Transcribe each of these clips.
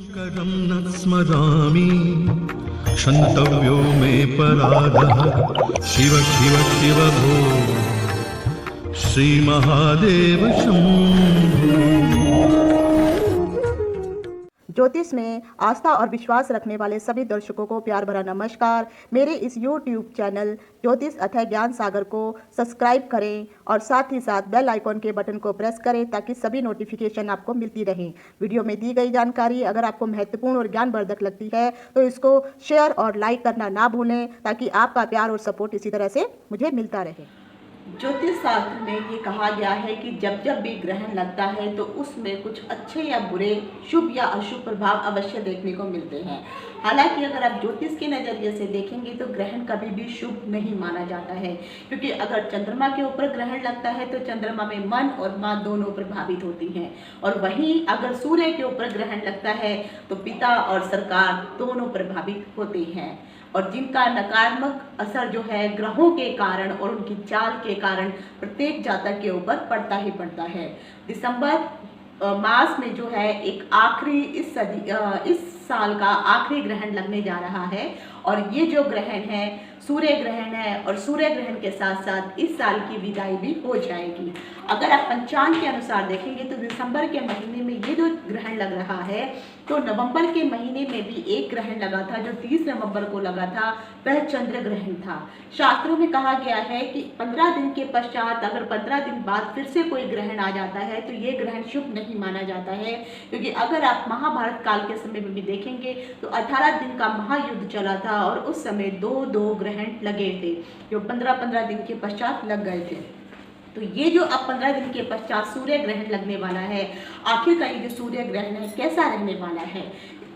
शङ्करं न स्मरामि क्षन्तव्यो मे पराधः शिव शिव शिव भो श्रीमहादेव शम्भो। ज्योतिष में आस्था और विश्वास रखने वाले सभी दर्शकों को प्यार भरा नमस्कार। मेरे इस YouTube चैनल ज्योतिष अथय ज्ञान सागर को सब्सक्राइब करें और साथ ही साथ बेल आइकॉन के बटन को प्रेस करें ताकि सभी नोटिफिकेशन आपको मिलती रहें। वीडियो में दी गई जानकारी अगर आपको महत्वपूर्ण और ज्ञानवर्धक लगती है तो इसको शेयर और लाइक करना ना भूलें ताकि आपका प्यार और सपोर्ट इसी तरह से मुझे मिलता रहे। ज्योतिष शास्त्र में ये कहा गया है कि जब जब भी ग्रहण लगता है तो उसमें कुछ अच्छे या बुरे, शुभ या अशुभ प्रभाव अवश्य देखने को मिलते हैं। हालांकि अगर आप ज्योतिष के नज़रिए से देखेंगे तो ग्रहण कभी भी शुभ नहीं माना जाता है, क्योंकि अगर चंद्रमा के ऊपर ग्रहण लगता है तो चंद्रमा में मन और माँ दोनों प्रभावित होती हैं, और वहीं अगर सूर्य के ऊपर ग्रहण लगता है तो पिता और सरकार दोनों प्रभावित होते हैं, और जिनका नकारात्मक असर जो है ग्रहों के कारण और उनकी चाल के कारण प्रत्येक जातक के ऊपर पड़ता ही पड़ता है। दिसंबर मास में जो है एक आखिरी इस साल का आखिरी ग्रहण लगने जा रहा है, और ये जो ग्रहण है सूर्य ग्रहण है, और सूर्य ग्रहण के साथ साथ इस साल की विदाई भी हो जाएगी। अगर आप पंचांग के अनुसार देखेंगे तो दिसंबर के महीने में ये जो ग्रहण लग रहा है तो नवंबर के महीने में भी एक ग्रहण लगा था जो 30 नवंबर को लगा था, वह चंद्र ग्रहण था। शास्त्रों में कहा गया है कि 15 दिन के पश्चात अगर 15 दिन बाद फिर से कोई ग्रहण आ जाता है तो ये ग्रहण शुभ नहीं माना जाता है, क्योंकि अगर आप महाभारत काल के समय में भी देखेंगे तो 18 दिन का महायुद्ध चला था और उस समय दो ग्रहण लगे थे जो 15-15 दिन के पश्चात लग गए थे। तो ये जो अब 15 दिन के पश्चात सूर्य ग्रहण लगने वाला है, आखिर का ये जो सूर्य ग्रहण है कैसा रहने वाला है,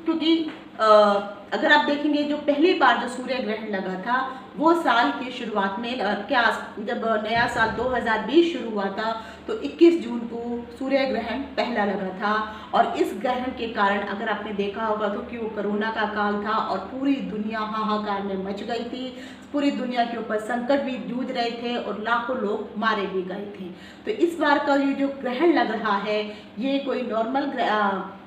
क्योंकि अगर आप देखेंगे जो पहली बार जो सूर्य ग्रहण लगा था वो साल की शुरुआत में जब नया साल 2020 शुरू हुआ था तो 21 जून को सूर्य ग्रहण पहला लगा था, और इस ग्रहण के कारण अगर आपने देखा होगा तो कि वो कोरोना का काल था और पूरी दुनिया हाहाकार में मच गई थी। पूरी दुनिया के ऊपर संकट भी जूझ रहे थे और लाखों लोग मारे भी गए थे। तो इस बार का ये जो ग्रहण लग रहा है ये कोई नॉर्मल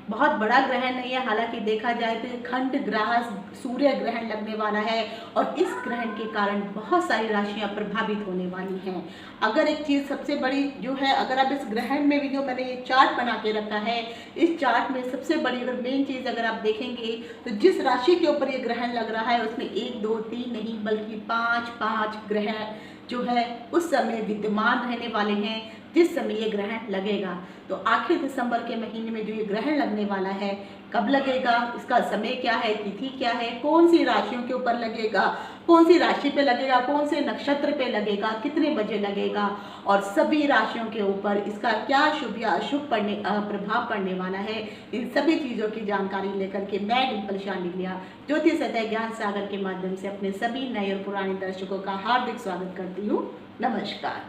बहुत बड़ा ग्रहण नहीं है। हालांकि देखा जाए तो खंड ग्रास सूर्य ग्रहण लगने वाला है, और इस ग्रहण के कारण बहुत सारी राशियां प्रभावित होने वाली हैं। अगर एक चीज़ सबसे बड़ी जो है, अगर आप इस ग्रहण में भी जो मैंने ये चार्ट बना के रखा है, इस चार्ट में सबसे बड़ी अगर मेन चीज़ अगर आप देखेंगे तो जिस राशि के ऊपर ये ग्रहण लग रहा है उसमें 1 2 3 नहीं बल्कि 5 ग्रह जो है उस समय विद्यमान रहने वाले हैं जिस समय ये ग्रहण लगेगा। तो आखिर दिसंबर के महीने में जो ये ग्रहण लगने वाला है कब लगेगा, इसका समय क्या है, तिथि क्या है, कौन सी राशियों के ऊपर लगेगा, कौन सी राशि पे लगेगा, कौन से नक्षत्र पे लगेगा, कितने बजे लगेगा, और सभी राशियों के ऊपर इसका क्या शुभ या अशुभ प्रभाव पड़ने वाला है, इन सभी चीज़ों की जानकारी लेकर के मैं डिम्पल शाह निकलिया ज्योतिष अथय ज्ञान सागर के माध्यम से अपने सभी नए और पुराने दर्शकों का हार्दिक स्वागत करती हूँ। नमस्कार।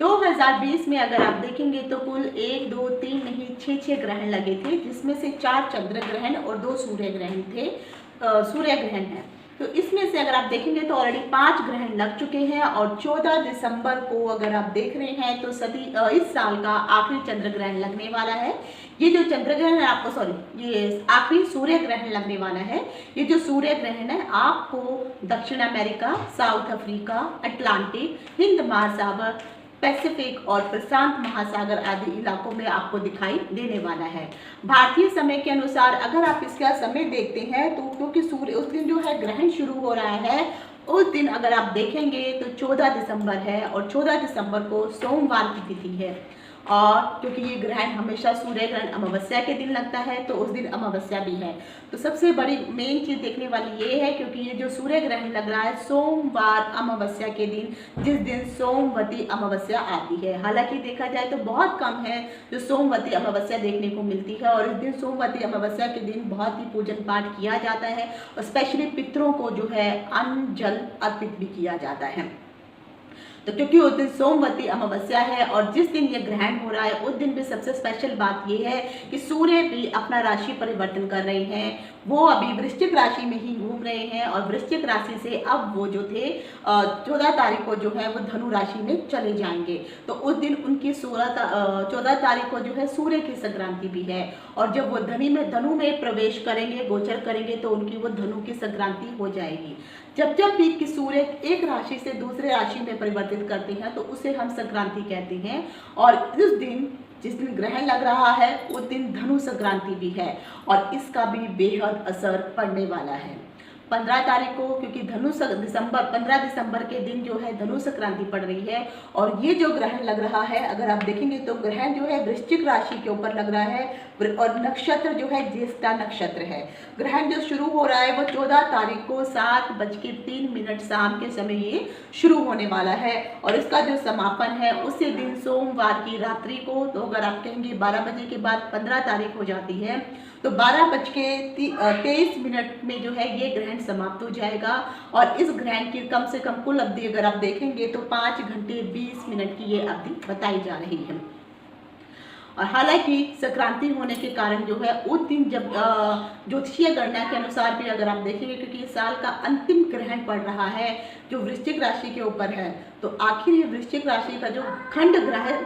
2020 में अगर आप देखेंगे तो कुल 1 2 3 नहीं 6 ग्रहण लगे थे, जिसमें से 4 चंद्र ग्रहण और 2 सूर्य ग्रहण थे। सूर्य ग्रहण है तो इसमें से अगर आप देखेंगे तो ऑलरेडी 5 ग्रहण लग चुके हैं, और 14 दिसंबर को अगर आप देख रहे हैं तो सभी इस साल का आखिरी चंद्र ग्रहण लगने वाला है। ये जो चंद्र ग्रहण है आपको ये आखिरी सूर्य ग्रहण लगने वाला है। ये जो सूर्य ग्रहण है आपको दक्षिण America, south Africa, Atlantic, Hind महासागर, पैसिफिक और प्रशांत महासागर आदि इलाकों में आपको दिखाई देने वाला है। भारतीय समय के अनुसार अगर आप इसका समय देखते हैं तो क्योंकि सूर्य उस दिन जो है ग्रहण शुरू हो रहा है, उस दिन अगर आप देखेंगे तो 14 दिसंबर है, और 14 दिसंबर को सोमवार की तिथि है, और क्योंकि ये ग्रहण हमेशा सूर्य ग्रहण अमावस्या के दिन लगता है तो उस दिन अमावस्या भी है। तो सबसे बड़ी मेन चीज़ देखने वाली ये है क्योंकि ये जो सूर्य ग्रहण लग रहा है सोमवार अमावस्या के दिन, जिस दिन सोमवती अमावस्या आती है। हालांकि देखा जाए तो बहुत कम है जो सोमवती अमावस्या देखने को मिलती है, और इस दिन सोमवती अमावस्या के दिन बहुत ही पूजन पाठ किया जाता है, और स्पेशली पितरों को जो है अन्न जल अर्पित भी किया जाता है। तो क्योंकि उस दिन सोमवती अमावस्या है और जिस दिन ये ग्रहण हो रहा है उस दिन भी सबसे स्पेशल बात ये है कि सूर्य भी अपना राशि परिवर्तन कर रहे हैं। वो अभी वृश्चिक राशि में ही घूम रहे हैं और वृश्चिक राशि से अब वो जो थे 14 तारीख को जो है वो धनु राशि में चले जाएंगे। तो उस दिन उनकी 14 तारीख को जो है सूर्य की संक्रांति भी है और जब वो धनु में प्रवेश करेंगे, गोचर करेंगे, तो उनकी वो धनु की संक्रांति हो जाएगी। जब जब भी कि सूर्य एक राशि से दूसरे राशि में परिवर्तित करते हैं तो उसे हम संक्रांति कहते हैं। और जिस दिन ग्रहण लग रहा है उस दिन धनु संक्रांति भी है और इसका भी बेहद असर पड़ने वाला है 15 तारीख को, क्योंकि 15 दिसंबर के दिन जो है धनु संक्रांति पड़ रही है। और ये जो ग्रहण लग रहा है, अगर आप देखेंगे तो ग्रहण जो है वृश्चिक राशि के ऊपर लग रहा है और नक्षत्र जो है ज्येष्ठा नक्षत्र है। ग्रहण जो शुरू हो रहा है वो 14 तारीख को 7:03 शाम के समय ये शुरू होने वाला है और इसका जो समापन है उसी दिन सोमवार की रात्रि को, तो अगर आप कहेंगे 12 बजे के बाद 15 तारीख हो जाती है तो 12:23 में जो है ये ग्रहण समाप्त हो जाएगा। और इस ग्रहण की कम से कम कुल अवधि अगर आप देखेंगे तो 5 घंटे 20 मिनट की ये अवधि बताई जा रही है। और हालांकि संक्रांति होने के कारण जो है उस दिन जब ज्योतिषीय गणना के अनुसार भी अगर आप देखेंगे, क्योंकि इस साल का अंतिम ग्रहण पड़ रहा है जो वृश्चिक राशि के ऊपर है, तो आखिर ये वृश्चिक राशि का जो खंड ग्रहण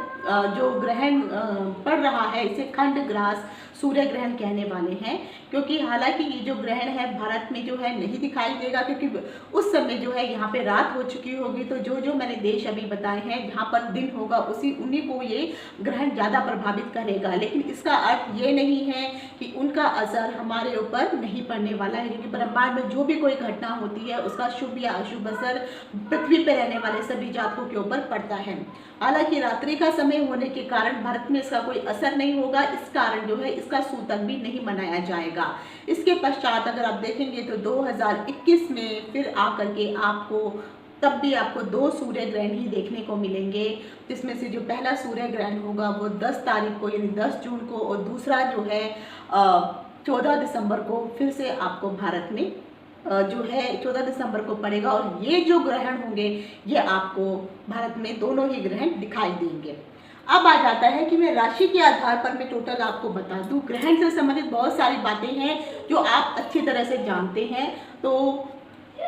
पड़ रहा है इसे खंड ग्रास सूर्य ग्रहण कहने वाले हैं। क्योंकि हालांकि ये जो ग्रहण है भारत में जो है नहीं दिखाई देगा, क्योंकि उस समय जो है यहाँ पे रात हो चुकी होगी। तो जो मैंने देश अभी बताए हैं जहाँ पर दिन होगा उन्हीं को ये ग्रहण ज़्यादा प्रभावित करेगा। लेकिन इसका अर्थ ये नहीं है कि उनका असर हमारे ऊपर नहीं पड़ने वाला है, क्योंकि ब्रह्मांड में जो भी कोई घटना होती है उसका शुभ या अशुभ असर पृथ्वी पर रहने वाले सभी जातकों के ऊपर पड़ता है। हालांकि रात्रि का समय होने के कारण भारत में इसका कोई असर नहीं होगा, इस कारण जो है इसका सूतक भी नहीं मनाया जाएगा। इसके पश्चात अगर आप देखेंगे तो 2021 में फिर आकर के तब भी आपको 2 सूर्य ग्रहण ही देखने को मिलेंगे, जिसमें से जो पहला सूर्य ग्रहण होगा वो 10 तारीख को यानी 10 जून को और दूसरा जो है 14 दिसंबर को फिर से आपको भारत में जो है 14 दिसंबर को पड़ेगा। और ये जो ग्रहण होंगे ये आपको भारत में दोनों ही ग्रहण दिखाई देंगे। अब आ जाता है कि मैं राशि के आधार पर मैं टोटल आपको बता दूं। ग्रहण से संबंधित बहुत सारी बातें हैं जो आप अच्छी तरह से जानते हैं। तो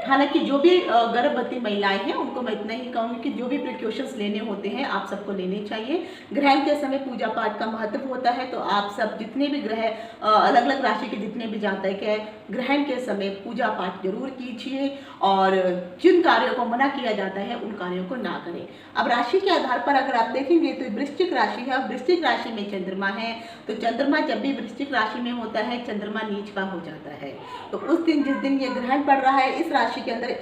हालांकि जो भी गर्भवती महिलाएं हैं उनको मैं इतना ही कहूँगी कि जो भी प्रिकॉशंस लेने होते हैं आप सबको लेने चाहिए। ग्रहण के समय पूजा पाठ का महत्व होता है, तो आप सब जितने भी ग्रह अलग अलग राशि के जितने भी जातक है ग्रहण के समय पूजा पाठ जरूर कीजिए और जिन कार्यों को मना किया जाता है उन कार्यों को ना करें। अब राशि के आधार पर अगर आप देखेंगे तो वृश्चिक राशि है, वृश्चिक राशि में चंद्रमा है। तो चंद्रमा जब भी वृश्चिक राशि में होता है चंद्रमा नीच का हो जाता है। तो उस दिन जिस दिन ये ग्रहण पड़ रहा है इस राशि के अंदर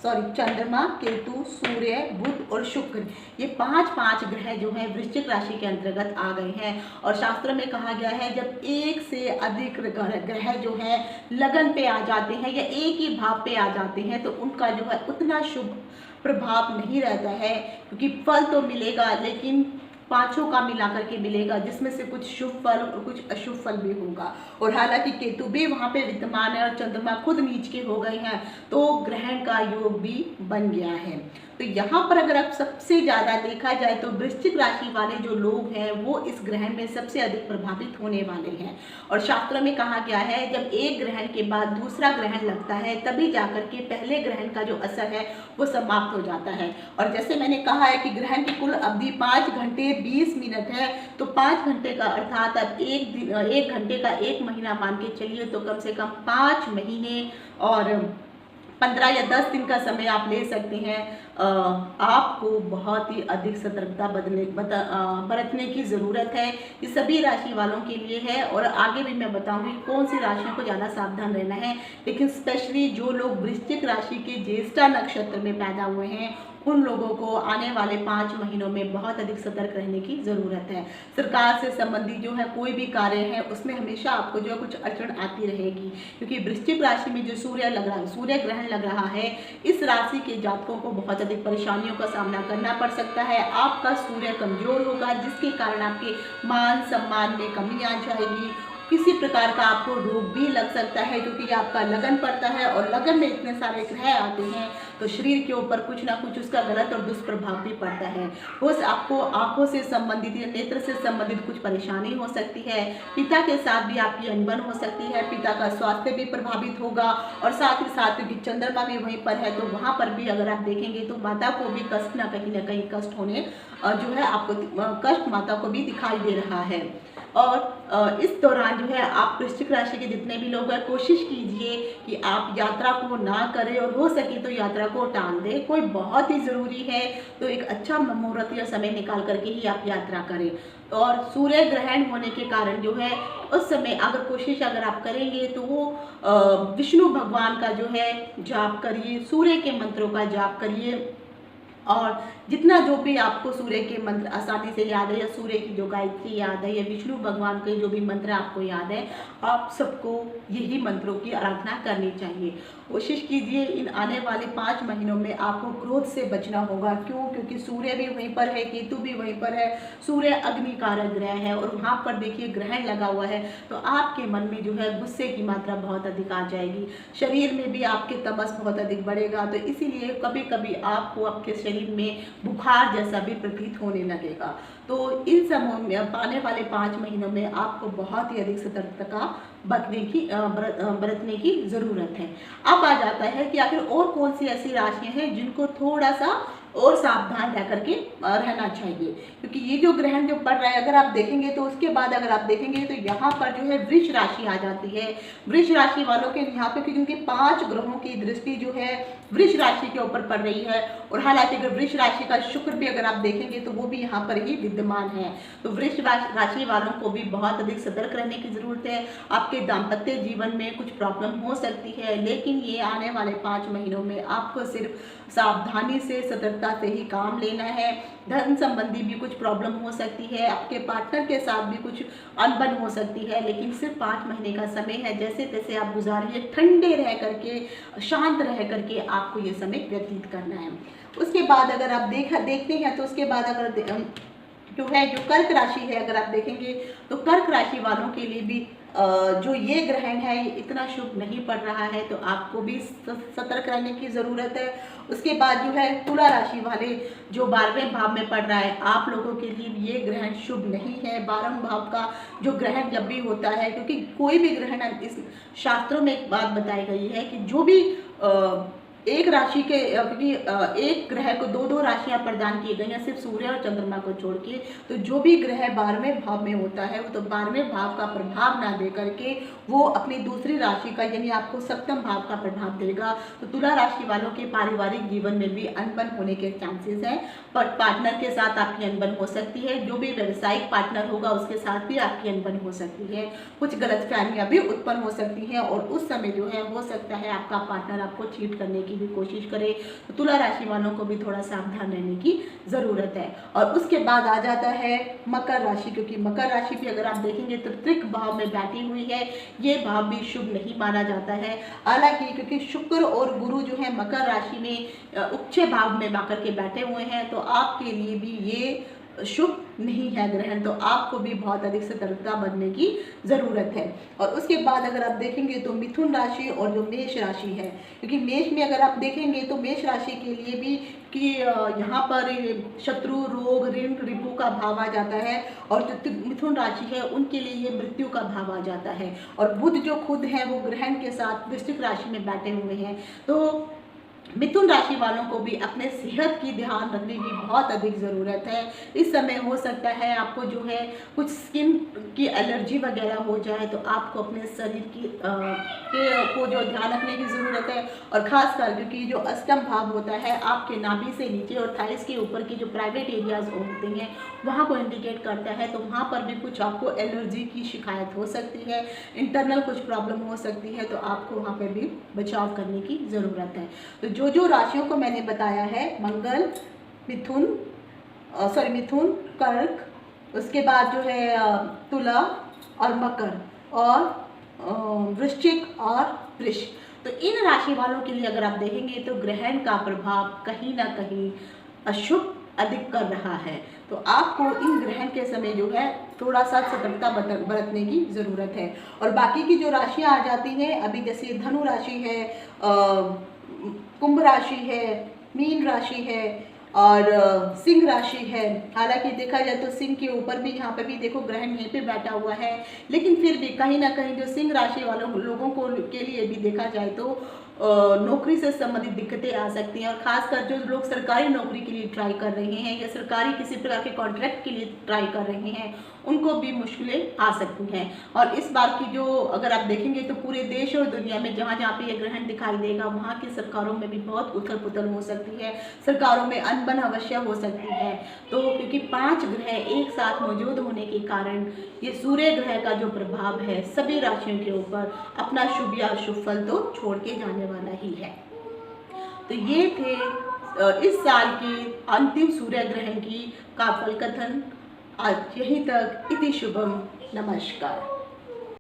चंद्रमा, केतु, सूर्य, बुध और शुक्र, ये 5 ग्रह जो हैं वृश्चिक राशि के अंतर्गत आ गए हैं। और शास्त्र में कहा गया है जब एक से अधिक ग्रह जो है लगन पे आ जाते हैं या एक ही भाव पे आ जाते हैं तो उनका जो है उतना शुभ प्रभाव नहीं रहता है, क्योंकि फल तो मिलेगा लेकिन 5 का मिला करके मिलेगा, जिसमें से कुछ शुभ फल और कुछ अशुभ फल भी होगा। और हालांकि केतु भी वहाँ पे विद्यमान है और चंद्रमा खुद नीच के हो गए हैं तो ग्रहण का योग भी बन गया है। तो यहाँ पर अगर आप सबसे ज़्यादा देखा जाए तो वृश्चिक राशि वाले जो लोग हैं वो इस ग्रहण में सबसे अधिक प्रभावित होने वाले हैं। और शास्त्रों में कहा गया है जब एक ग्रहण के बाद दूसरा ग्रहण लगता है तभी जाकर के पहले ग्रहण का जो असर है वो समाप्त हो जाता है। और जैसे मैंने कहा है कि ग्रहण की कुल अवधि 5 घंटे 20 मिनट है, तो 5 घंटे का अर्थात अब 1 घंटे का 1 महीना मान के चलिए तो कम से कम 5 महीने और 15 या 10 दिन का समय आप ले सकते हैं। आपको बहुत ही अधिक सतर्कता बरतने की ज़रूरत है। ये सभी राशि वालों के लिए है और आगे भी मैं बताऊंगी कौन सी राशियों को ज़्यादा सावधान रहना है। लेकिन स्पेशली जो लोग वृश्चिक राशि के ज्येष्ठा नक्षत्र में पैदा हुए हैं उन लोगों को आने वाले 5 महीनों में बहुत अधिक सतर्क रहने की ज़रूरत है। सरकार से संबंधित जो है कोई भी कार्य है उसमें हमेशा आपको जो है कुछ अड़चन आती रहेगी, क्योंकि वृश्चिक राशि में जो सूर्य ग्रहण लग रहा है इस राशि के जातकों को बहुत अधिक परेशानियों का सामना करना पड़ सकता है। आपका सूर्य कमजोर होगा जिसके कारण आपके मान सम्मान में कमी आ जाएगी। किसी प्रकार का आपको रोग भी लग सकता है क्योंकि आपका लगन पड़ता है और लगन में इतने सारे ग्रह आते हैं तो शरीर के ऊपर कुछ ना कुछ उसका गलत और दुष्प्रभाव भी पड़ता है। आपको आंखों से संबंधित या नेत्र से संबंधित कुछ परेशानी हो सकती है, पिता के साथ भी आपकी अनबन हो सकती है, पिता का स्वास्थ्य भी प्रभावित होगा और साथ ही साथ क्योंकि चंद्रमा भी वहीं पर है तो वहां पर भी अगर आप देखेंगे तो माता को भी कष्ट ना कहीं कष्ट होने जो है आपको कष्ट माता को भी दिखाई दे रहा है। और इस दौरान जो है आप वृश्चिक राशि के जितने भी लोग हैं कोशिश कीजिए कि आप यात्रा को ना करें और हो सके तो यात्रा को टाल दें। कोई बहुत ही ज़रूरी है तो एक अच्छा मुहूर्त या समय निकाल करके ही आप यात्रा करें। और सूर्य ग्रहण होने के कारण जो है उस समय कोशिश अगर आप करेंगे तो वो विष्णु भगवान का जो है जाप करिए, सूर्य के मंत्रों का जाप करिए और जितना जो भी आपको सूर्य के मंत्र आसानी से याद है या सूर्य की जो गायत्री याद है या विष्णु भगवान के जो भी मंत्र आपको याद है, आप सबको यही मंत्रों की आराधना करनी चाहिए। कोशिश कीजिए इन आने वाले 5 महीनों में आपको क्रोध से बचना होगा। क्यों? क्योंकि सूर्य भी वहीं पर है, केतु भी वहीं पर है, सूर्य अग्नि कारक ग्रह है और वहाँ पर देखिए ग्रहण लगा हुआ है तो आपके मन में जो है गुस्से की मात्रा बहुत अधिक आ जाएगी, शरीर में भी आपके तमस बहुत अधिक बढ़ेगा। तो इसीलिए कभी कभी आपको आपके शरीर में बुखार जैसा भी प्रतीत होने लगेगा। तो इन समय में आने वाले 5 महीनों में आपको बहुत ही अधिक सतर्कता बरतने की ज़रूरत है। अब आ जाता है कि आखिर और कौन सी ऐसी राशियां हैं जिनको थोड़ा सा और सावधान रह करके रहना चाहिए, क्योंकि ये जो ग्रहण जो पड़ रहा है अगर आप देखेंगे तो उसके बाद अगर आप देखेंगे तो यहाँ पर जो है वृष राशि आ जाती है। वृष राशि वालों के यहाँ पे क्योंकि 5 ग्रहों की दृष्टि जो है वृष राशि के ऊपर पड़ रही है और हालांकि अगर वृष राशि का शुक्र भी अगर आप देखेंगे तो वो भी यहाँ पर ही विद्यमान है। तो वृष राशि वालों को भी बहुत अधिक सतर्क रहने की जरूरत है। आपके दाम्पत्य जीवन में कुछ प्रॉब्लम हो सकती है, लेकिन ये आने वाले 5 महीनों में आपको सिर्फ सावधानी से सतर्कता से ही काम लेना है। धन संबंधी भी कुछ प्रॉब्लम हो सकती है, आपके पार्टनर के साथ भी कुछ अनबन हो सकती है, लेकिन सिर्फ 5 महीने का समय है। जैसे तैसे आप गुजारिए, ठंडे रह करके, शांत रह करके आपको ये समय व्यतीत करना है। उसके बाद अगर आप देखते हैं तो उसके बाद अगर जो कर्क राशि है अगर आप देखेंगे तो कर्क राशि वालों के लिए भी जो ये ग्रहण है ये इतना शुभ नहीं पड़ रहा है, तो आपको भी सतर्क रहने की ज़रूरत है। उसके बाद जो है तुला राशि वाले जो 12वें भाव में पड़ रहा है, आप लोगों के लिए ये ग्रहण शुभ नहीं है। 12वें भाव का जो ग्रहण जब भी होता है, क्योंकि कोई भी ग्रहण, इस शास्त्रों में एक बात बताई गई है कि जो भी एक राशि के, क्योंकि एक ग्रह को 2-2 राशियां प्रदान की गई हैं सिर्फ सूर्य और चंद्रमा को छोड़ के, तो जो भी ग्रह 12वें भाव में होता है वो तो 12वें भाव का प्रभाव ना दे करके वो अपनी दूसरी राशि का यानी आपको 7वें भाव का प्रभाव देगा। तो तुला राशि वालों के पारिवारिक जीवन में भी अनबन होने के चांसेस हैं, पर पार्टनर के साथ आपकी अनबन हो सकती है, जो भी व्यावसायिक पार्टनर होगा उसके साथ भी आपकी अनबन हो सकती है, कुछ गलतफहमियां भी उत्पन्न हो सकती हैं और उस समय जो है हो सकता है आपका पार्टनर आपको चीट करने की भी कोशिश करे। तो तुला राशि वालों को भी थोड़ा सावधान रहने की जरूरत है। और उसके बाद आ जाता है मकर राशि, क्योंकि मकर राशि भी अगर आप देखेंगे तो त्रिक भाव में बैठी हुई है, ये भाव भी शुभ नहीं माना जाता है। हालांकि क्योंकि शुक्र और गुरु जो है मकर राशि में उच्च भाव में आकर के बैठे हुए हैं, तो आपके लिए भी ये शुभ नहीं है ग्रहण, तो आपको भी बहुत अधिक सतर्कता बरतने की ज़रूरत है। और उसके बाद अगर आप देखेंगे तो मिथुन राशि और जो मेष राशि है, क्योंकि मेष में अगर आप देखेंगे तो मेष राशि के लिए भी कि यहाँ पर शत्रु, रोग, ऋण, रिपु का भाव आ जाता है और जो मिथुन राशि है उनके लिए ये मृत्यु का भाव आ जाता है। और बुध जो खुद है वो ग्रहण के साथ वृश्चिक राशि में बैठे हुए हैं, तो मिथुन राशि वालों को भी अपने सेहत की ध्यान रखने की बहुत अधिक ज़रूरत है। इस समय हो सकता है आपको जो है कुछ स्किन की एलर्जी वगैरह हो जाए, तो आपको अपने शरीर की को जो ध्यान रखने की ज़रूरत है। और ख़ास कर क्योंकि जो अष्टम भाव होता है आपके नाभि से नीचे और थाइस के ऊपर की जो प्राइवेट एरियाज होते हैं वहाँ को इंडिकेट करता है, तो वहाँ पर भी कुछ आपको एलर्जी की शिकायत हो सकती है, इंटरनल कुछ प्रॉब्लम हो सकती है, तो आपको वहाँ पर भी बचाव करने की ज़रूरत है। तो जो राशियों को मैंने बताया है, मंगल, मिथुन, कर्क, उसके बाद जो है तुला और मकर और वृश्चिक और वृष, तो इन राशि वालों के लिए अगर आप देखेंगे तो ग्रहण का प्रभाव कहीं ना कहीं अशुभ अधिक कर रहा है। तो आपको इन ग्रहण के समय जो है थोड़ा सा सतर्कता बरतने की ज़रूरत है। और बाकी की जो राशियां आ जाती हैं, अभी जैसे धनु राशि है, कुंभ राशि है, मीन राशि है और सिंह राशि है। हालांकि देखा जाए तो सिंह के ऊपर भी यहाँ पे भी देखो ग्रहण यहीं पे बैठा हुआ है, लेकिन फिर भी कहीं ना कहीं जो सिंह राशि वालों लोगों को के लिए भी देखा जाए तो नौकरी से संबंधित दिक्कतें आ सकती हैं। और खासकर जो लोग सरकारी नौकरी के लिए ट्राई कर रहे हैं या सरकारी किसी प्रकार के कॉन्ट्रैक्ट के लिए ट्राई कर रहे हैं, उनको भी मुश्किलें आ सकती हैं। और इस बार की जो अगर आप देखेंगे तो पूरे देश और दुनिया में जहाँ जहाँ पे ये ग्रहण दिखाई देगा, वहाँ की सरकारों में भी बहुत उथल पुथल हो सकती है, सरकारों में अनबन अवश्य हो सकती है। तो क्योंकि 5 ग्रह एक साथ मौजूद होने के कारण ये सूर्य ग्रह का जो प्रभाव है सभी राशियों के ऊपर अपना शुभ या अशुभ फल तो छोड़ के जाने वाला ही है। तो ये थे इस साल की अंतिम सूर्य ग्रहण की का फल कथन। आज यहीं तक। इति शुभम। नमस्कार।